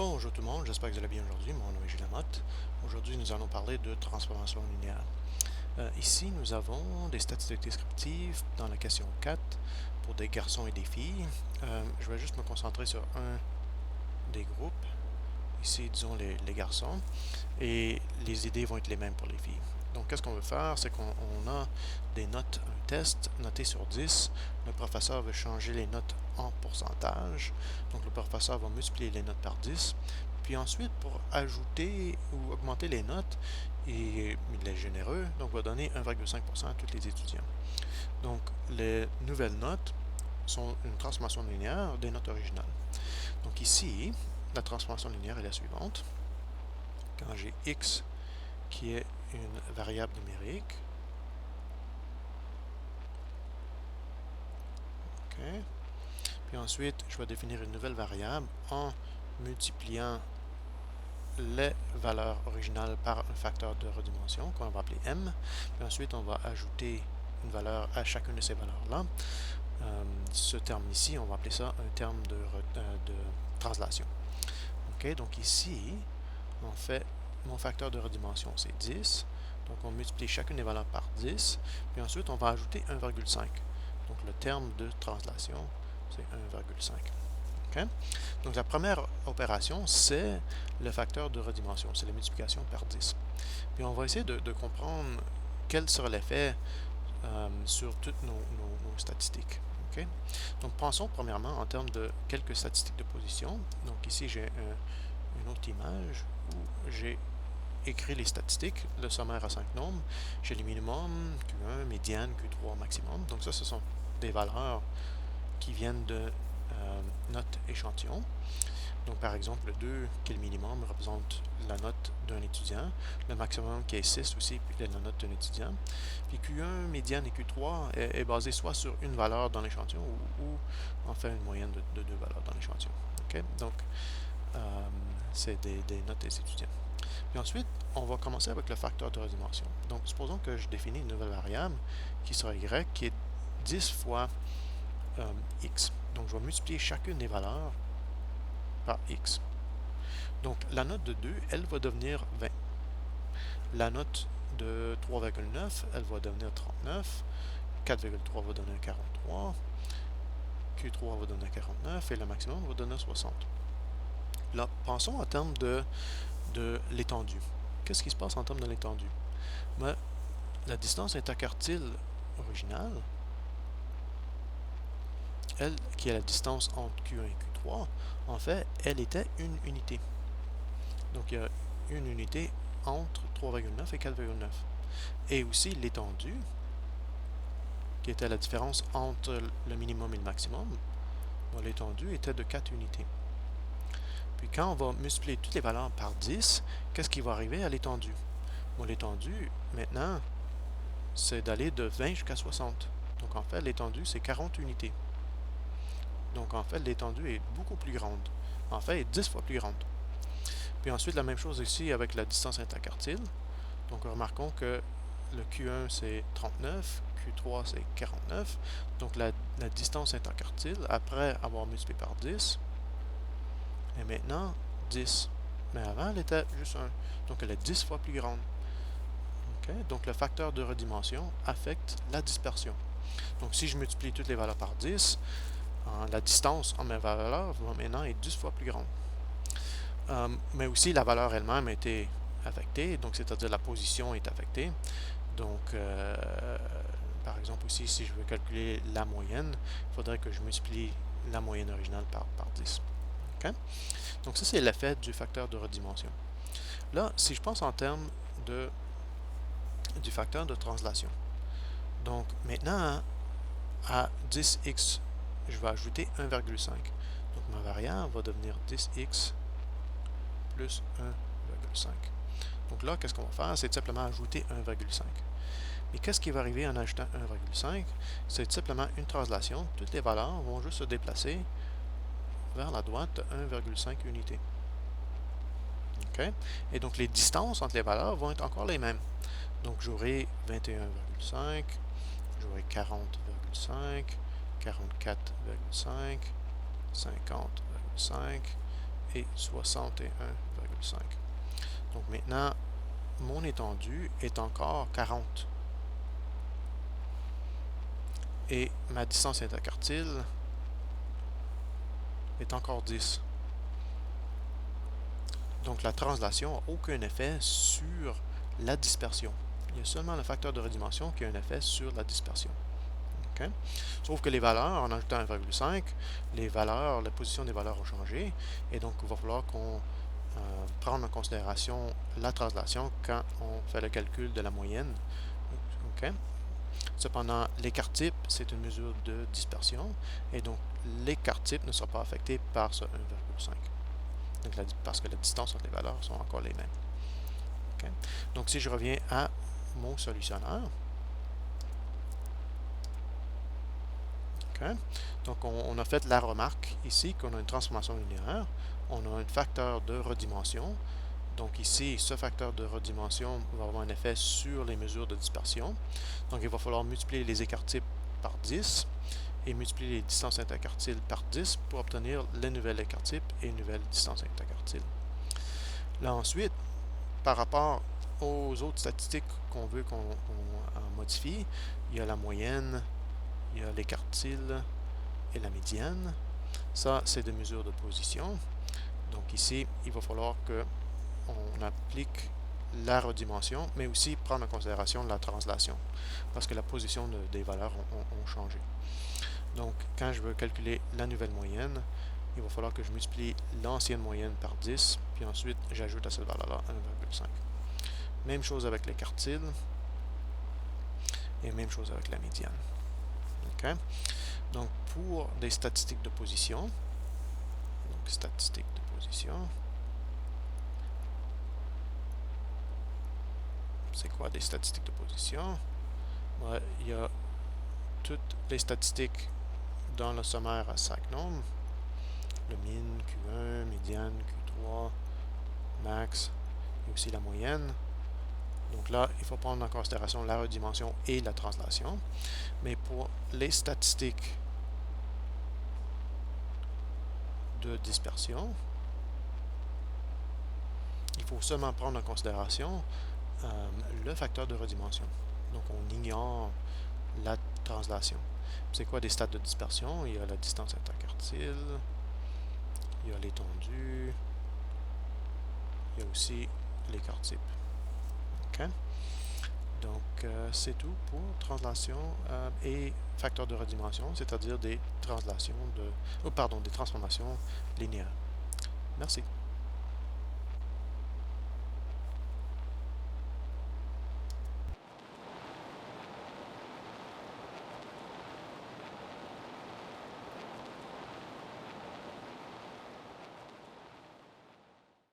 Bonjour tout le monde, j'espère que vous allez bien aujourd'hui. Mon nom est Julien Motte. Aujourd'hui, nous allons parler de transformation linéaire. Ici, nous avons des statistiques descriptives dans la question 4 pour des garçons et des filles. Je vais juste me concentrer sur un des groupes. Ici, disons les garçons. Et les idées vont être les mêmes pour les filles. Donc, qu'est-ce qu'on veut faire? C'est qu'on a des notes, un test noté sur 10. Le professeur veut changer les notes en pourcentage. Donc, le professeur va multiplier les notes par 10. Puis ensuite, pour ajouter ou augmenter les notes, il est généreux, donc va donner 1,5% à tous les étudiants. Donc, les nouvelles notes sont une transformation linéaire des notes originales. Donc ici, la transformation linéaire est la suivante. Quand j'ai x qui est une variable numérique, OK. Puis ensuite, je vais définir une nouvelle variable en multipliant les valeurs originales par un facteur de redimension qu'on va appeler m. Puis ensuite, on va ajouter une valeur à chacune de ces valeurs-là. Ce terme ici, on va appeler ça un terme de translation. OK, donc ici, on fait mon facteur de redimension, c'est 10. Donc on multiplie chacune des valeurs par 10. Puis ensuite, on va ajouter 1,5. Donc le terme de translation, c'est 1,5. Okay? Donc la première opération, c'est le facteur de redimension, c'est la multiplication par 10. Puis on va essayer de comprendre quel sera l'effet sur toutes nos statistiques. Okay? Donc pensons premièrement en termes de quelques statistiques de position. Donc ici j'ai une autre image où j'ai écrit les statistiques, le sommaire à 5 nombres. J'ai les minimums, Q1, médiane, Q3, maximum. Donc ça, ce sont des valeurs qui viennent de notre échantillon. Donc par exemple, le 2, qui est le minimum, représente la note d'un étudiant. Le maximum, qui est 6 aussi, puis la note d'un étudiant. Puis Q1, médiane et Q3 est basé soit sur une valeur dans l'échantillon ou on fait une moyenne de deux valeurs dans l'échantillon. Okay? Donc, c'est des notes des étudiants. Puis ensuite, on va commencer avec le facteur de redimension. Donc, supposons que je définis une nouvelle variable qui sera y, qui est 10 fois x. Donc, je vais multiplier chacune des valeurs par x. Donc, la note de 2, elle va devenir 20. La note de 3,9, elle va devenir 39. 4,3 va donner 43. Q3 va donner 49 et le maximum va donner 60. Là, pensons en termes de l'étendue. Qu'est-ce qui se passe en termes de l'étendue? Ben, la distance interquartile originale, elle, qui est la distance entre Q1 et Q3, en fait, elle était une unité. Donc, il y a une unité entre 3,9 et 4,9. Et aussi l'étendue, qui était la différence entre le minimum et le maximum, bon, l'étendue était de 4 unités. Puis quand on va multiplier toutes les valeurs par 10, qu'est-ce qui va arriver à l'étendue? Bon, l'étendue, maintenant, c'est d'aller de 20 jusqu'à 60. Donc en fait, l'étendue, c'est 40 unités. Donc en fait, l'étendue est beaucoup plus grande. En fait, elle est 10 fois plus grande. Puis ensuite, la même chose ici avec la distance interquartile. Donc remarquons que le Q1, c'est 39, Q3, c'est 49. Donc la distance interquartile, après avoir multiplié par 10, est maintenant 10. Mais avant, elle était juste 1. Donc elle est 10 fois plus grande. Okay? Donc le facteur de redimension affecte la dispersion. Donc si je multiplie toutes les valeurs par 10, la distance entre mes valeurs va maintenant être 10 fois plus grande. Mais aussi la valeur elle-même a été affectée, donc c'est-à-dire la position est affectée. Donc par exemple aussi, si je veux calculer la moyenne, il faudrait que je multiplie la moyenne originale par 10. Okay? Donc ça, c'est l'effet du facteur de redimension. Là, si je pense en termes du facteur de translation. Donc maintenant, à 10x, je vais ajouter 1,5. Donc ma variable va devenir 10x plus 1,5. Donc là, qu'est-ce qu'on va faire? C'est simplement ajouter 1,5. Mais qu'est-ce qui va arriver en ajoutant 1,5? C'est simplement une translation. Toutes les valeurs vont juste se déplacer vers la droite de 1,5 unités. Okay? Et donc les distances entre les valeurs vont être encore les mêmes. Donc j'aurai 21,5, j'aurai 40,5, 44,5, 50,5 et 61,5. Donc maintenant, mon étendue est encore 40. Et ma distance interquartile est encore 10. Donc la translation n'a aucun effet sur la dispersion. Il y a seulement le facteur de redimension qui a un effet sur la dispersion. Okay? Sauf que les valeurs, en ajoutant 1,5, la position des valeurs ont changé. Et donc, il va falloir qu'on prenne en considération la translation quand on fait le calcul de la moyenne. Okay? Cependant, l'écart type, c'est une mesure de dispersion. Et donc, l'écart type ne sera pas affecté par ce 1,5. Parce que la distance entre les valeurs sont encore les mêmes. Okay? Donc, si je reviens à mon solutionnaire, okay? Donc, on a fait la remarque ici qu'on a une transformation linéaire, on a un facteur de redimension. Donc ici, ce facteur de redimension va avoir un effet sur les mesures de dispersion. Donc, il va falloir multiplier les écarts types par 10 et multiplier les distances interquartiles par 10 pour obtenir les nouvelles écarts types et une nouvelle distance interquartile. Là ensuite, par rapport aux autres statistiques qu'on veut qu'on modifie, il y a la moyenne, il y a l'écartile et la médiane. Ça, c'est des mesures de position. Donc ici, il va falloir qu'on applique la redimension, mais aussi prendre en considération la translation, parce que la position des valeurs ont changé. Donc, quand je veux calculer la nouvelle moyenne, il va falloir que je multiplie l'ancienne moyenne par 10, puis ensuite, j'ajoute à cette valeur-là 1,5. Même chose avec l'écartile, et même chose avec la médiane. Okay? Donc, pour des statistiques de position, c'est quoi des statistiques de position? Ouais, il y a toutes les statistiques dans le sommaire à SACNOM, le min, Q1, médiane, Q3, max, et aussi la moyenne. Donc là, il faut prendre en considération la redimension et la translation. Mais pour les statistiques de dispersion, il faut seulement prendre en considération le facteur de redimension. Donc on ignore la translation. C'est quoi des stades de dispersion? Il y a la distance interquartile, il y a l'étendue, il y a aussi l'écart type. Okay? Donc, c'est tout pour translation et facteur de redimension, c'est-à-dire des transformations linéaires. Merci.